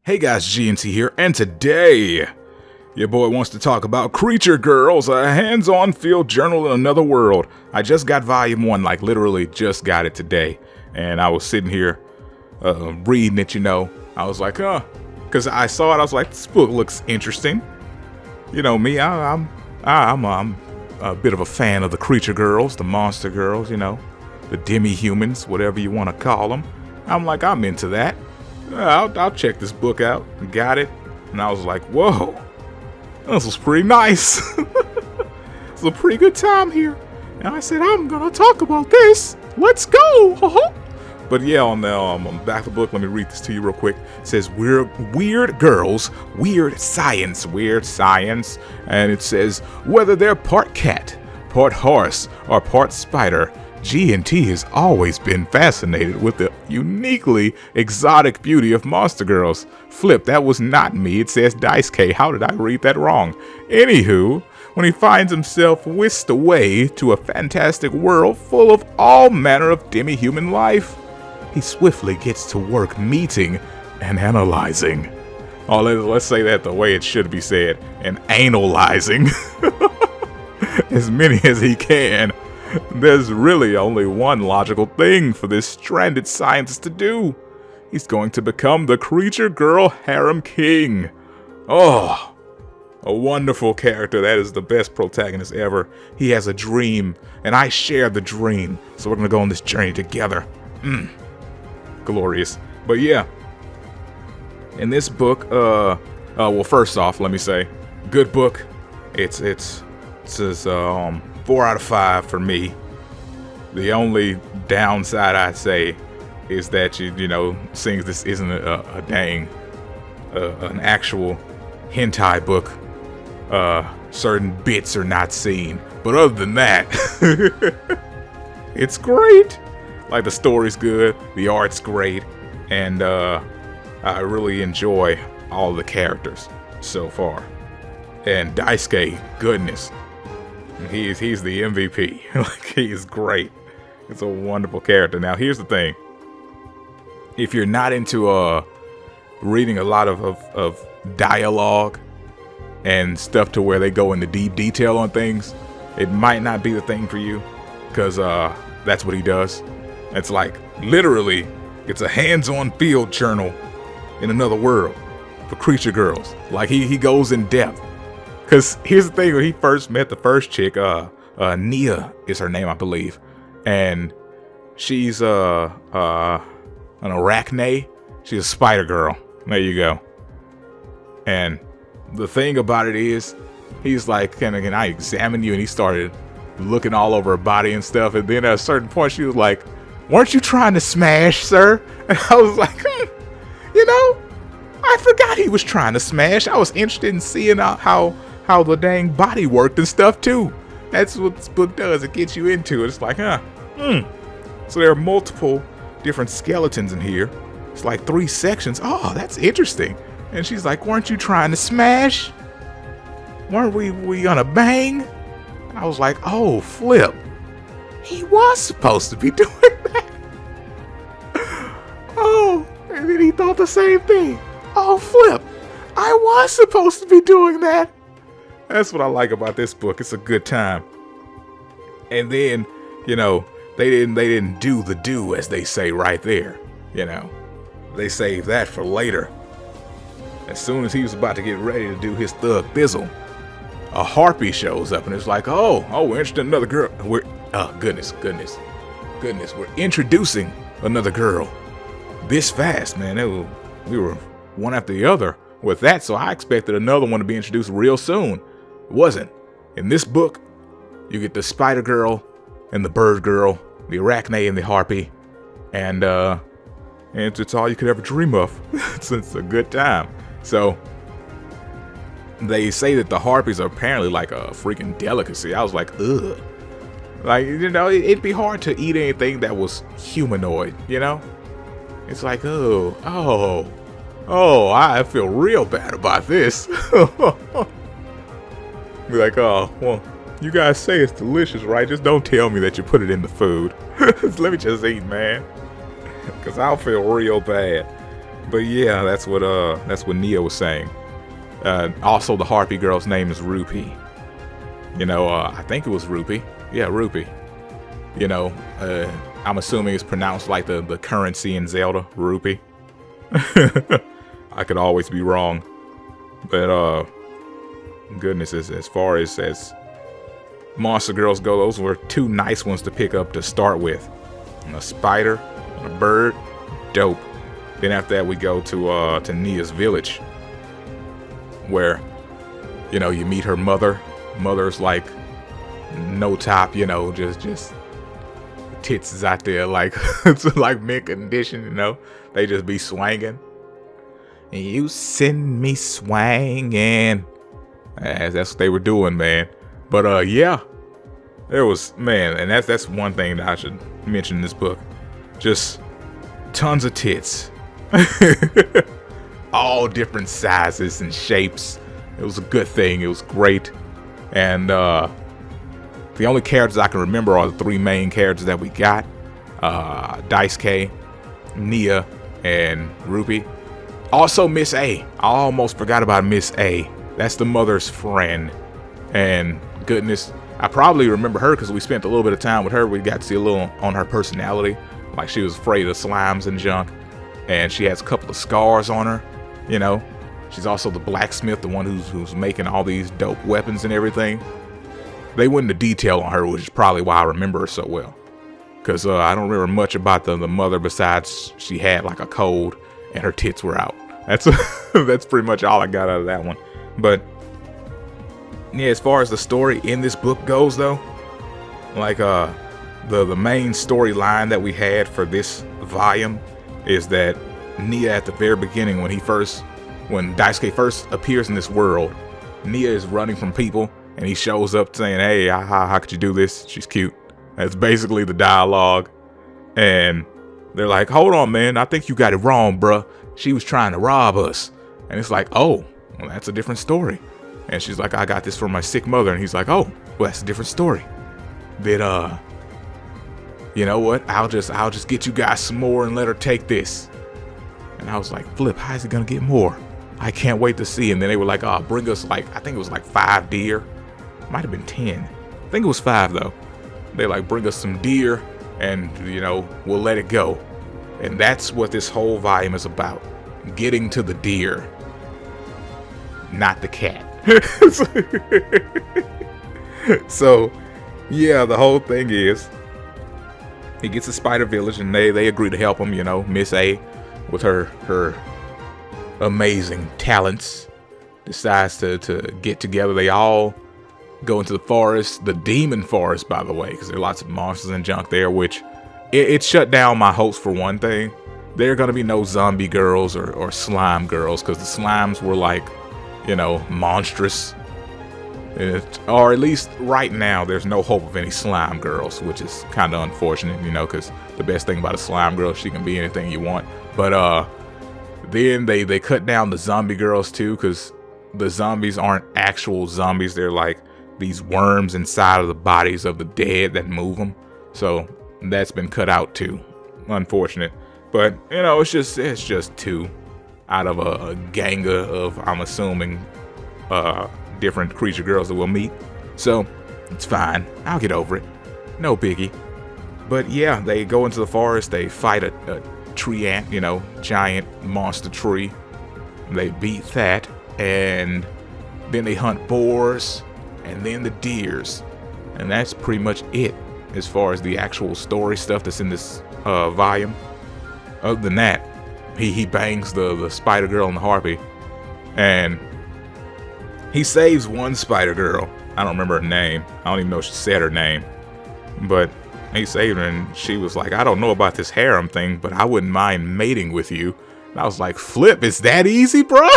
Hey guys, GNT here, and today, your boy wants to talk about Creature Girls, a hands-on field journal in another world. I just got volume 1, like literally just got it today, and I was sitting here reading it, I was like, because I saw it, I was like, this book looks interesting. You know me, I'm a bit of a fan of the Creature Girls, the Monster Girls, the demi-humans, whatever you want to call them. I'm into that. I'll check this book out. Got it. And I was like, whoa, this was pretty nice. It's a pretty good time here. And I said, I'm going to talk about this. Let's go. But yeah, on the back of the book, let me read this to you real quick. It says, weird girls, weird science. And it says, whether they're part cat, part horse, or part spider, GNT has always been fascinated with the uniquely exotic beauty of Monster Girls. Flip, that was not me. It says Dice K. How did I read that wrong? Anywho, when he finds himself whisked away to a fantastic world full of all manner of demi-human life, he swiftly gets to work meeting and analyzing. Oh, let's say that the way it should be said, and analyzing as many as he can. There's really only one logical thing for this stranded scientist to do. He's going to become the Creature Girl Harem King. Oh, a wonderful character. That is the best protagonist ever. He has a dream, and I share the dream. So we're going to go on this journey together. Glorious. But yeah, in this book, well, first off, let me say, good book. It says 4 out of 5 for me. The only downside I'd say is that seeing this isn't an actual hentai book, certain bits are not seen. But other than that, it's great. Like, the story's good, the art's great, and I really enjoy all the characters so far. And Daisuke, goodness. He's the MVP. Like, he's great. It's a wonderful character. Now, here's the thing. If you're not into reading a lot of dialogue and stuff to where they go into deep detail on things, it might not be the thing for you, because that's what he does. It's like, literally, it's a hands-on field journal in another world for Creature Girls. Like, he goes in depth. Because here's the thing, when he first met the first chick, Nia is her name, I believe. And she's an arachne. She's a spider girl. There you go. And the thing about it is, he's like, can I examine you? And he started looking all over her body and stuff. And then at a certain point, she was like, weren't you trying to smash, sir? And I was like, I forgot he was trying to smash. I was interested in seeing how the dang body worked and stuff too. That's what this book does. It gets you into it. It's like, So there are multiple different skeletons in here. It's like 3 sections. Oh, that's interesting. And she's like, weren't you trying to smash? Weren't we gonna bang? And I was like, oh, flip. He was supposed to be doing that. Oh, and then he thought the same thing. Oh, flip. I was supposed to be doing that. That's what I like about this book. It's a good time. And then, they didn't do the do, as they say right there. They saved that for later. As soon as he was about to get ready to do his thug thizzle, a harpy shows up and it's like, oh, we're interested in another girl. Goodness. We're introducing another girl this fast, man. We were one after the other with that, so I expected another one to be introduced real soon. It wasn't. In this book, you get the spider girl and the bird girl, the arachne and the harpy, and it's all you could ever dream of. It's a good time. So they say that the harpies are apparently like a freaking delicacy. I was like, ugh. Like, it'd be hard to eat anything that was humanoid, It's like, oh, I feel real bad about this. Be like, oh, well, you guys say it's delicious, right? Just don't tell me that you put it in the food. Let me just eat, man. Because I'll feel real bad. But yeah, that's what Nia was saying. Also, the Harpy girl's name is Rupee. You know, I think it was Rupee. Yeah, Rupee. You know, I'm assuming it's pronounced like the currency in Zelda, Rupee. I could always be wrong. But goodness, as far as monster girls go, those were two nice ones to pick up to start with. A spider and a bird, dope. Then after that we go to Nia's village, where, you know, you meet her mother. Mother's like no top, you know, just tits is out there like it's like mint condition, you know. They just be swanging. And you send me swanging. That's what they were doing, man. But yeah, there was, man, and that's one thing that I should mention in this book. Just tons of tits. All different sizes and shapes. It was a good thing. It was great. And the only characters I can remember are the three main characters that we got. Daisuke, Nia, and Rupee. Also Miss A. I almost forgot about Miss A. That's the mother's friend. And goodness, I probably remember her because we spent a little bit of time with her. We got to see a little on her personality. Like she was afraid of slimes and junk. And she has a couple of scars on her, you know. She's also the blacksmith, the one who's making all these dope weapons and everything. They went into detail on her, which is probably why I remember her so well. Because I don't remember much about the mother besides she had like a cold and her tits were out. That's that's pretty much all I got out of that one. But yeah, as far as the story in this book goes though, like the main storyline that we had for this volume is that Nia at the very beginning, when Daisuke first appears in this world, Nia is running from people and he shows up saying, hey, how could you do this? She's cute. That's basically the dialogue. And they're like, hold on, man, I think you got it wrong, bruh. She was trying to rob us. And it's like, oh, well, that's a different story. And she's like, I got this from my sick mother. And he's like, oh, well, that's a different story. Then, you know what? I'll just get you guys some more and let her take this. And I was like, flip, how is it gonna get more? I can't wait to see. And then they were like, oh, bring us like, I think it was like 5 deer. Might have been 10. I think it was 5 though. They like, bring us some deer and, you know, we'll let it go. And that's what this whole volume is about. Getting to the deer. Not the cat. So, yeah, the whole thing is, he gets to Spider Village and they agree to help him, you know. Miss A, with her amazing talents, decides to get together. They all go into the forest, the demon forest, by the way, because there are lots of monsters and junk there, which it shut down my hopes for one thing. There are going to be no zombie girls or slime girls, because the slimes were like, you know, monstrous. Or at least right now, there's no hope of any slime girls, which is kind of unfortunate, you know, because the best thing about a slime girl, she can be anything you want. But then they cut down the zombie girls too, because the zombies aren't actual zombies. They're like these worms inside of the bodies of the dead that move them. So that's been cut out too. Unfortunate. But, you know, it's just 2 out of a gang of, I'm assuming, different creature girls that we'll meet. So it's fine. I'll get over it. No biggie. But yeah, they go into the forest. They fight a tree ant, you know, giant monster tree. They beat that, and then they hunt boars, and then the deers. And that's pretty much it as far as the actual story stuff that's in this volume. Other than that, he bangs the spider girl and the harpy, and he saves one spider girl. I don't remember her name. I don't even know if she said her name. But he saved her, and she was like, I don't know about this harem thing, but I wouldn't mind mating with you. And I was like, flip, it's that easy, bro?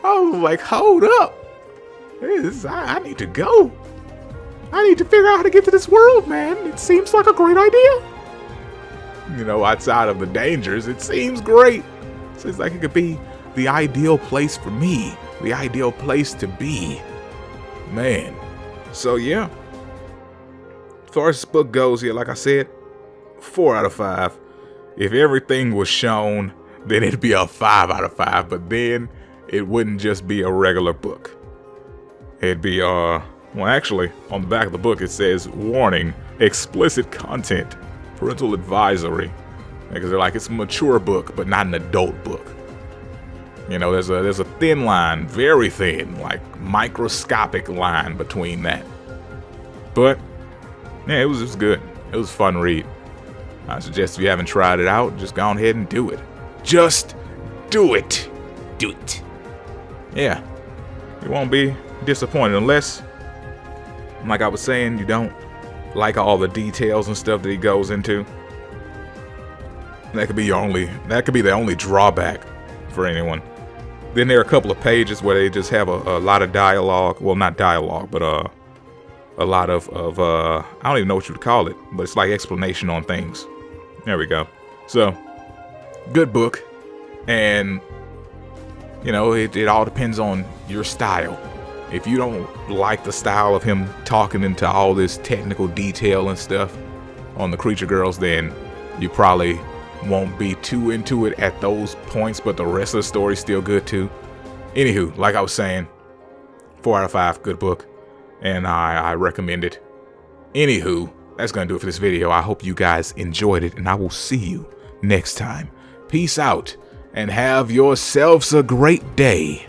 I was like, hold up. I need to go. I need to figure out how to get to this world, man. It seems like a great idea. You know, outside of the dangers, it seems great. Seems like it could be the ideal place for me. The ideal place to be. Man. So, yeah. As far as this book goes, yeah, like I said, 4 out of 5. If everything was shown, then it'd be a 5 out of 5, but then it wouldn't just be a regular book. It'd be, well, actually, on the back of the book it says, warning, explicit content, parental advisory. Because they're like, it's a mature book, but not an adult book. You know, there's a thin line, very thin, like microscopic line between that. But, yeah, it was good. It was a fun read. I suggest if you haven't tried it out, just go ahead and do it. Just do it. Do it. Yeah. You won't be disappointed unless, like I was saying, you don't like all the details and stuff that he goes into. That could be the only drawback for anyone. Then there are a couple of pages where they just have a lot of dialogue. Well, not dialogue, but a lot of I don't even know what you would call it, but it's like explanation on things. There we go. So, good book. And, you know, it all depends on your style. If you don't like the style of him talking into all this technical detail and stuff on the Creature Girls, then you probably won't be too into it at those points, but the rest of the story's still good too. Anywho, like I was saying, 4 out of 5, good book, and I recommend it. Anywho, that's gonna do it for this video. I hope you guys enjoyed it, and I will see you next time. Peace out, and have yourselves a great day.